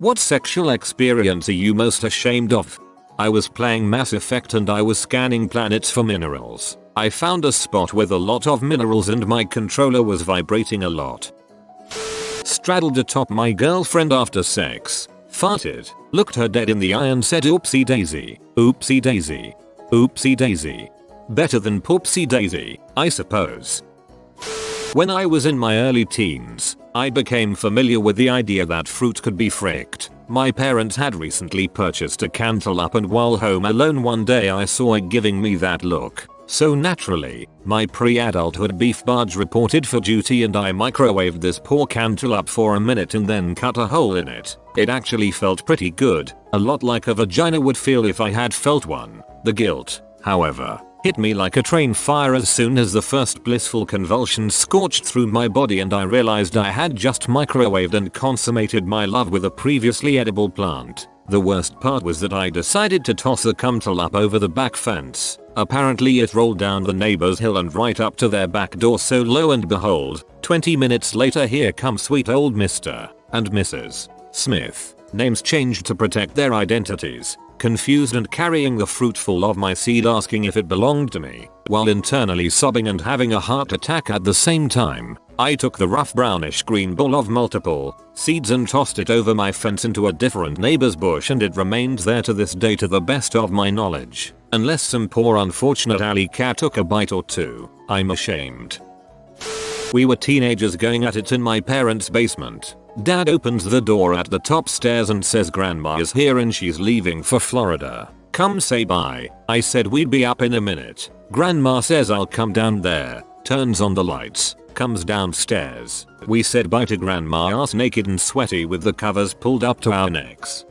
What sexual experience are you most ashamed of? I was playing Mass Effect and I was scanning planets for minerals. I found a spot with a lot of minerals and my controller was vibrating a lot. Straddled atop my girlfriend after sex. Farted, looked her dead in the eye and said oopsie daisy, oopsie daisy, oopsie daisy. Better than poopsie daisy, I suppose. When I was in my early teens, I became familiar with the idea that fruit could be fricked. My parents had recently purchased a cantaloupe and while home alone one day I saw it giving me that look. So naturally, my pre-adulthood beef barge reported for duty and I microwaved this poor cantaloupe for a minute and then cut a hole in it. It actually felt pretty good, a lot like a vagina would feel if I had felt one. The guilt, however, hit me like a train fire as soon as the first blissful convulsion scorched through my body and I realized I had just microwaved and consummated my love with a previously edible plant. The worst part was that I decided to toss a cantaloupe over the back fence. Apparently it rolled down the neighbor's hill and right up to their back door, so lo and behold, 20 minutes later here come sweet old Mr. and Mrs. Smith, names changed to protect their identities, confused and carrying the fruit full of my seed asking if it belonged to me, while internally sobbing and having a heart attack at the same time. I took the rough brownish green ball of multiple seeds and tossed it over my fence into a different neighbor's bush and it remains there to this day to the best of my knowledge. Unless some poor unfortunate alley cat took a bite or two, I'm ashamed. We were teenagers going at it in my parents' basement. Dad opens the door at the top stairs and says Grandma is here and she's leaving for Florida. Come say bye. I said we'd be up in a minute. Grandma says I'll come down there. Turns on the lights. Comes downstairs. We said bye to Grandma ass naked and sweaty with the covers pulled up to our necks.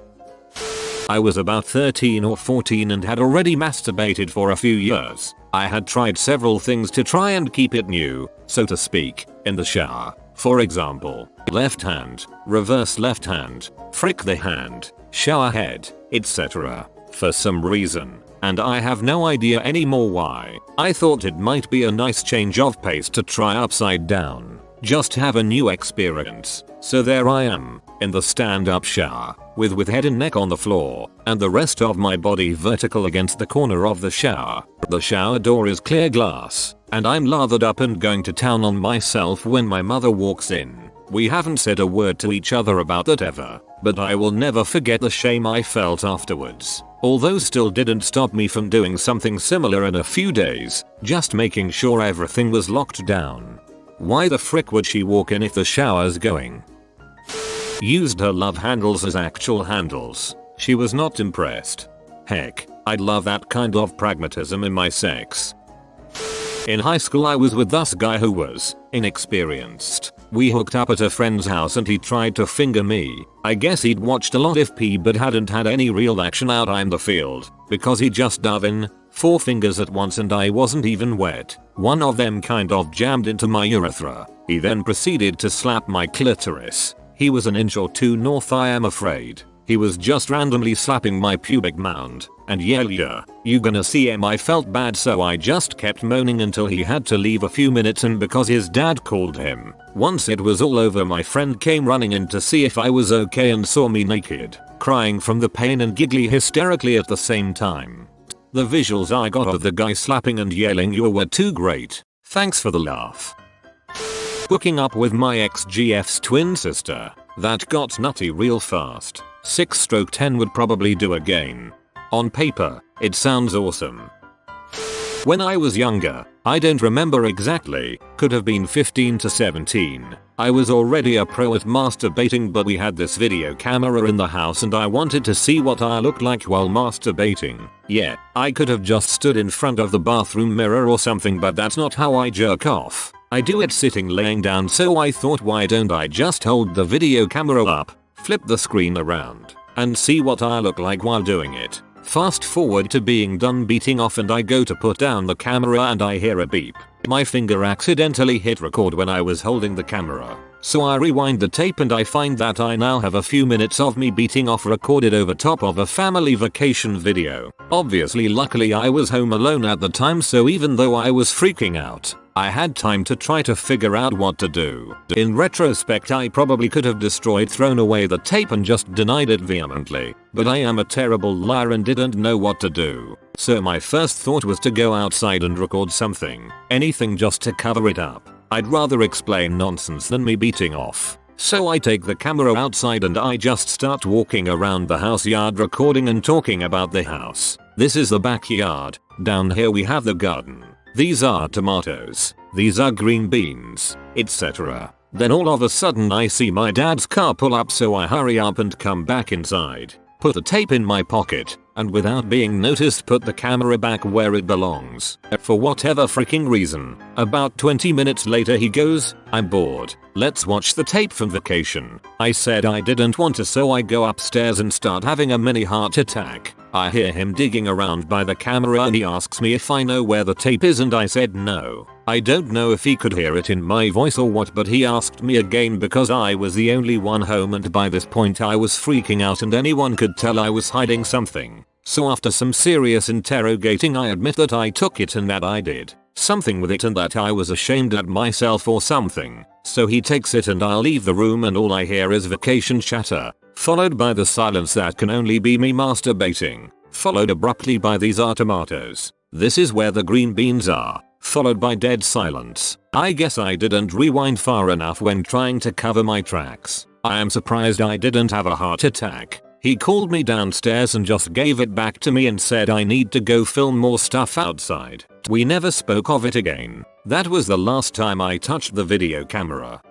I was about 13 or 14 and had already masturbated for a few years. I had tried several things to try and keep it new, so to speak, in the shower. For example, left hand, reverse left hand, frick the hand, shower head, etc. For some reason, and I have no idea anymore why, I thought it might be a nice change of pace to try upside down. Just have a new experience. So there I am, in the stand-up shower, with head and neck on the floor, and the rest of my body vertical against the corner of the shower. The shower door is clear glass, and I'm lathered up and going to town on myself when my mother walks in. We haven't said a word to each other about that ever, but I will never forget the shame I felt afterwards. Although still didn't stop me from doing something similar in a few days, just making sure everything was locked down. Why the frick would she walk in if the shower's going? Used her love handles as actual handles. She was not impressed. Heck, I'd love that kind of pragmatism in my sex. In high school I was with this guy who was inexperienced. We hooked up at a friend's house and he tried to finger me. I guess he'd watched a lot of P but hadn't had any real action out in the field, because he just dove in, 4 fingers at once and I wasn't even wet. One of them kind of jammed into my urethra. He then proceeded to slap my clitoris. He was an inch or 2 north I am afraid. He was just randomly slapping my pubic mound, and yeah, you gonna see him. I felt bad so I just kept moaning until he had to leave a few minutes and because his dad called him. Once it was all over my friend came running in to see if I was okay and saw me naked, crying from the pain and giggling hysterically at the same time. The visuals I got of the guy slapping and yelling you were too great. Thanks for the laugh. Hooking up with my ex-GF's twin sister. That got nutty real fast. 6/10 would probably do again. On paper, it sounds awesome. When I was younger, I don't remember exactly, could have been 15 to 17. I was already a pro at masturbating but we had this video camera in the house and I wanted to see what I looked like while masturbating. Yeah, I could have just stood in front of the bathroom mirror or something but that's not how I jerk off. I do it sitting laying down so I thought why don't I just hold the video camera up, flip the screen around, and see what I look like while doing it. Fast forward to being done beating off and I go to put down the camera and I hear a beep. My finger accidentally hit record when I was holding the camera. So I rewind the tape and I find that I now have a few minutes of me beating off recorded over top of a family vacation video. Obviously luckily I was home alone at the time so even though I was freaking out, I had time to try to figure out what to do. In retrospect, I probably could have thrown away the tape and just denied it vehemently, but I am a terrible liar and didn't know what to do. So my first thought was to go outside and record something, anything just to cover it up. I'd rather explain nonsense than me beating off. So I take the camera outside and I just start walking around the house yard recording and talking about the house. This is the backyard. Down here we have the garden. These are tomatoes. These are green beans, etc. Then all of a sudden I see my dad's car pull up, so I hurry up and come back inside. Put the tape in my pocket, and without being noticed put the camera back where it belongs. For whatever freaking reason. About 20 minutes later he goes, "I'm bored. Let's watch the tape from vacation." I said I didn't want to, so I go upstairs and start having a mini heart attack. I hear him digging around by the camera and he asks me if I know where the tape is, and I said no. I don't know if he could hear it in my voice or what, but he asked me again because I was the only one home, and by this point I was freaking out and anyone could tell I was hiding something. So after some serious interrogating I admit that I took it and that I did something with it and that I was ashamed at myself or something. So he takes it and I'll leave the room and all I hear is vacation chatter, followed by the silence that can only be me masturbating, followed abruptly by "These are tomatoes. This is where the green beans are," followed by dead silence. I guess I didn't rewind far enough when trying to cover my tracks. I am surprised I didn't have a heart attack. He called me downstairs and just gave it back to me and said I need to go film more stuff outside. We never spoke of it again. That was the last time I touched the video camera.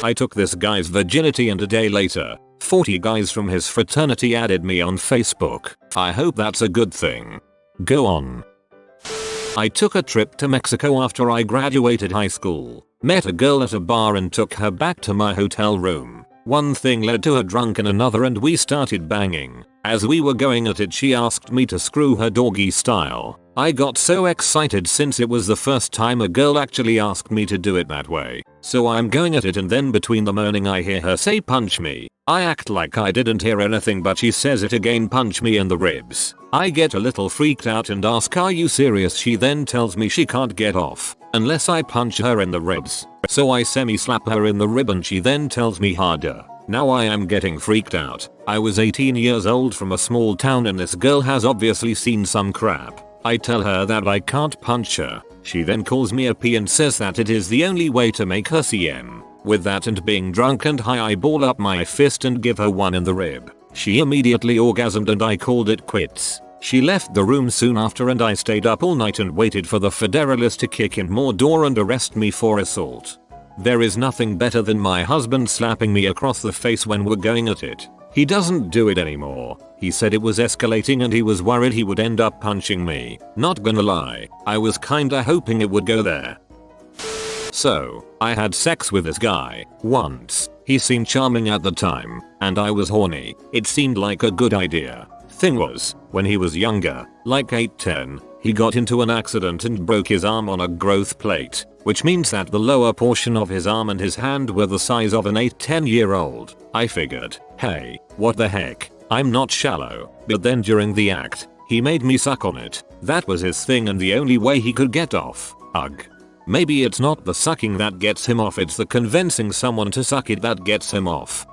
I took this guy's virginity and a day later, 40 guys from his fraternity added me on Facebook. I hope that's a good thing. Go on. I took a trip to Mexico after I graduated high school. Met a girl at a bar and took her back to my hotel room. One thing led to a drunk and another and we started banging. As we were going at it she asked me to screw her doggy style. I got so excited since it was the first time a girl actually asked me to do it that way. So I'm going at it and then between the moaning I hear her say "punch me." I act like I didn't hear anything but she says it again, "punch me in the ribs." I get a little freaked out and ask "Are you serious?" She then tells me she can't get off unless I punch her in the ribs. So I semi-slap her in the rib and she then tells me harder. Now I am getting freaked out. I was 18 years old from a small town and this girl has obviously seen some crap. I tell her that I can't punch her. She then calls me a P and says that it is the only way to make her CM. With that and being drunk and high I ball up my fist and give her one in the rib. She immediately orgasmed and I called it quits. She left the room soon after and I stayed up all night and waited for the federalists to kick in more door and arrest me for assault. There is nothing better than my husband slapping me across the face when we're going at it. He doesn't do it anymore. He said it was escalating and he was worried he would end up punching me. Not gonna lie, I was kinda hoping it would go there. So, I had sex with this guy once. He seemed charming at the time, and I was horny. It seemed like a good idea. Thing was, when he was younger, like 8-10, he got into an accident and broke his arm on a growth plate, which means that the lower portion of his arm and his hand were the size of an 8-10-year-old. I figured, hey, what the heck, I'm not shallow. But then during the act, he made me suck on it. That was his thing and the only way he could get off. Ugh. Maybe it's not the sucking that gets him off, it's the convincing someone to suck it that gets him off.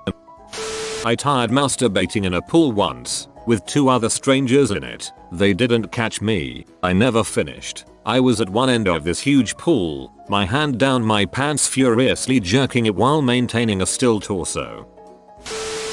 I tried masturbating in a pool once, with 2 other strangers in it. They didn't catch me. I never finished. I was at one end of this huge pool, my hand down my pants furiously jerking it while maintaining a still torso.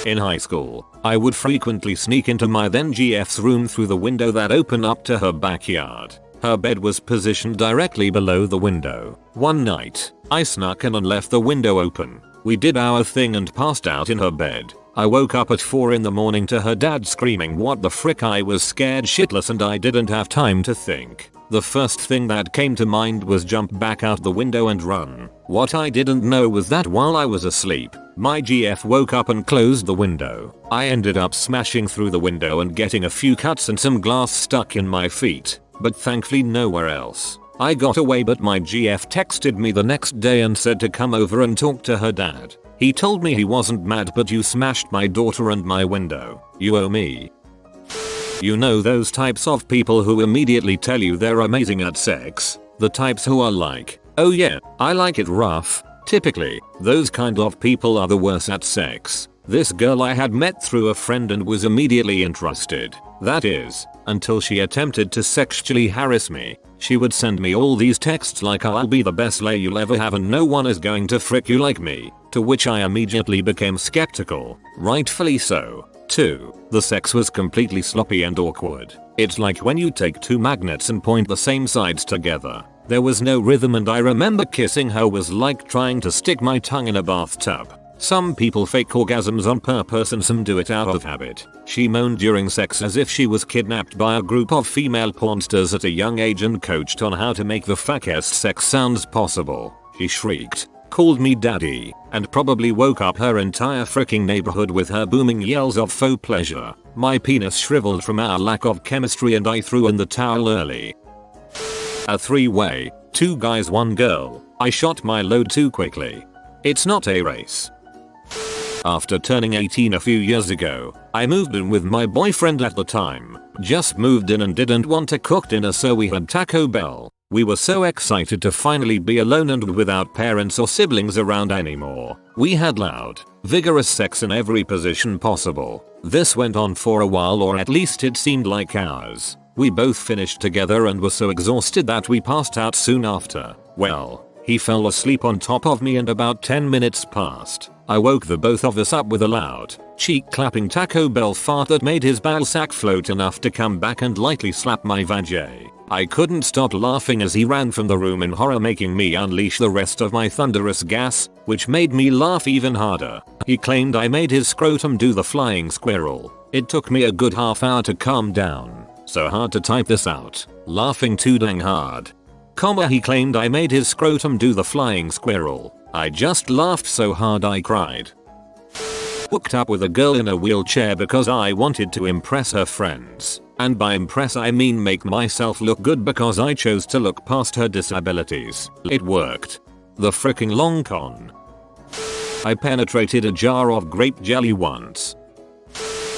In high school, I would frequently sneak into my then GF's room through the window that opened up to her backyard. Her bed was positioned directly below the window. One night, I snuck in and left the window open. We did our thing and passed out in her bed. I woke up at 4 in the morning to her dad screaming what the frick. I was scared shitless and I didn't have time to think. The first thing that came to mind was jump back out the window and run. What I didn't know was that while I was asleep, my GF woke up and closed the window. I ended up smashing through the window and getting a few cuts and some glass stuck in my feet, but thankfully nowhere else. I got away, but my GF texted me the next day and said to come over and talk to her dad. He told me he wasn't mad, but you smashed my daughter and my window. You owe me. You know those types of people who immediately tell you they're amazing at sex? The types who are like, oh yeah, I like it rough. Typically, those kind of people are the worst at sex. This girl I had met through a friend and was immediately interested. That is, until she attempted to sexually harass me. She would send me all these texts like I'll be the best lay you'll ever have and no one is going to frick you like me. To which I immediately became skeptical. Rightfully so. 2. The sex was completely sloppy and awkward. It's like when you take two magnets and point the same sides together. There was no rhythm and I remember kissing her was like trying to stick my tongue in a bathtub. Some people fake orgasms on purpose and some do it out of habit. She moaned during sex as if she was kidnapped by a group of female pornsters at a young age and coached on how to make the fakest sex sounds possible. She shrieked, called me daddy, and probably woke up her entire freaking neighborhood with her booming yells of faux pleasure. My penis shriveled from our lack of chemistry and I threw in the towel early. A 3-way, 2 guys 1 girl. I shot my load too quickly. It's not a race. After turning 18 a few years ago, I moved in with my boyfriend at the time. Just moved in and didn't want to cook dinner so we had Taco Bell. We were so excited to finally be alone and without parents or siblings around anymore. We had loud, vigorous sex in every position possible. This went on for a while, or at least it seemed like hours. We both finished together and were so exhausted that we passed out soon after. Well, he fell asleep on top of me and about 10 minutes passed. I woke the both of us up with a loud, cheek-clapping Taco Bell fart that made his ballsack float enough to come back and lightly slap my vajay. I couldn't stop laughing as he ran from the room in horror, making me unleash the rest of my thunderous gas, which made me laugh even harder. He claimed I made his scrotum do the flying squirrel. It took me a good half hour to calm down. So hard to type this out. Laughing too dang hard. He claimed I made his scrotum do the flying squirrel. I just laughed so hard I cried. Hooked up with a girl in a wheelchair because I wanted to impress her friends. And by impress I mean make myself look good because I chose to look past her disabilities. It worked. The fricking long con. I penetrated a jar of grape jelly once.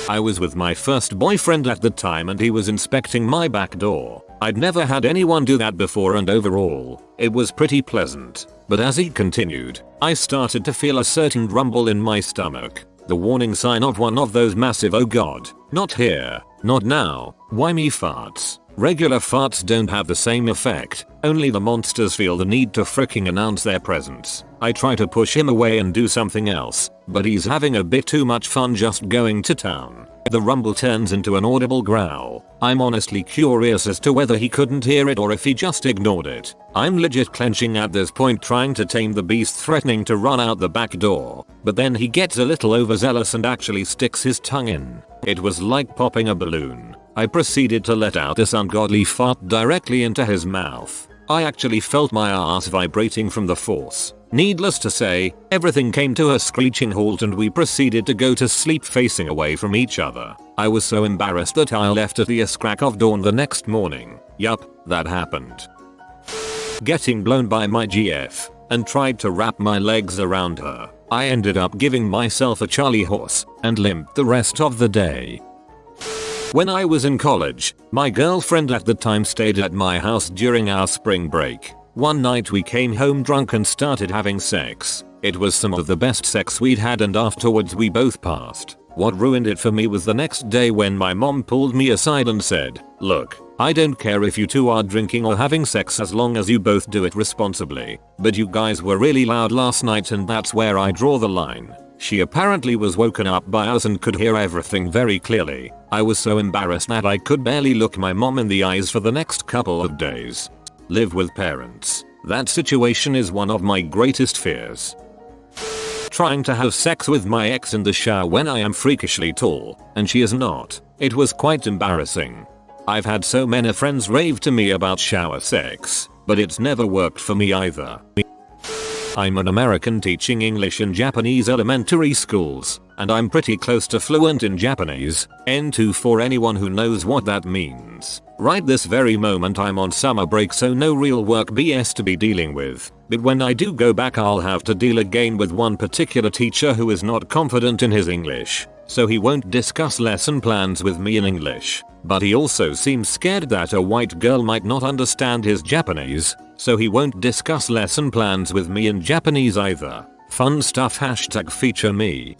I was with my first boyfriend at the time and he was inspecting my back door. I'd never had anyone do that before and overall, it was pretty pleasant. But as he continued, I started to feel a certain rumble in my stomach. The warning sign of one of those massive "oh god, not here, not now, why me" farts. Regular farts don't have the same effect, only the monsters feel the need to fricking announce their presence. I try to push him away and do something else, but he's having a bit too much fun just going to town. The rumble turns into an audible growl. I'm honestly curious as to whether he couldn't hear it or if he just ignored it. I'm legit clenching at this point, trying to tame the beast threatening to run out the back door, but then he gets a little overzealous and actually sticks his tongue in. It was like popping a balloon. I proceeded to let out this ungodly fart directly into his mouth. I actually felt my ass vibrating from the force. Needless to say, everything came to a screeching halt and we proceeded to go to sleep facing away from each other. I was so embarrassed that I left at the crack of dawn the next morning. Yup, that happened. Getting blown by my GF, and tried to wrap my legs around her. I ended up giving myself a Charlie horse, and limped the rest of the day. When I was in college, my girlfriend at the time stayed at my house during our spring break. One night we came home drunk and started having sex. It was some of the best sex we'd had and afterwards we both passed. What ruined it for me was the next day when my mom pulled me aside and said, "Look, I don't care if you two are drinking or having sex as long as you both do it responsibly. But you guys were really loud last night and that's where I draw the line." She apparently was woken up by us and could hear everything very clearly. I was so embarrassed that I could barely look my mom in the eyes for the next couple of days. Live with parents. That situation is one of my greatest fears. Trying to have sex with my ex in the shower when I am freakishly tall, and she is not. It was quite embarrassing. I've had so many friends rave to me about shower sex, but it's never worked for me either. I'm an American teaching English in Japanese elementary schools, and I'm pretty close to fluent in Japanese, N2 for anyone who knows what that means. Right this very moment I'm on summer break, so no real work BS to be dealing with, but when I do go back I'll have to deal again with one particular teacher who is not confident in his English, so he won't discuss lesson plans with me in English. But he also seems scared that a white girl might not understand his Japanese, so he won't discuss lesson plans with me in Japanese either. Fun stuff #feature me.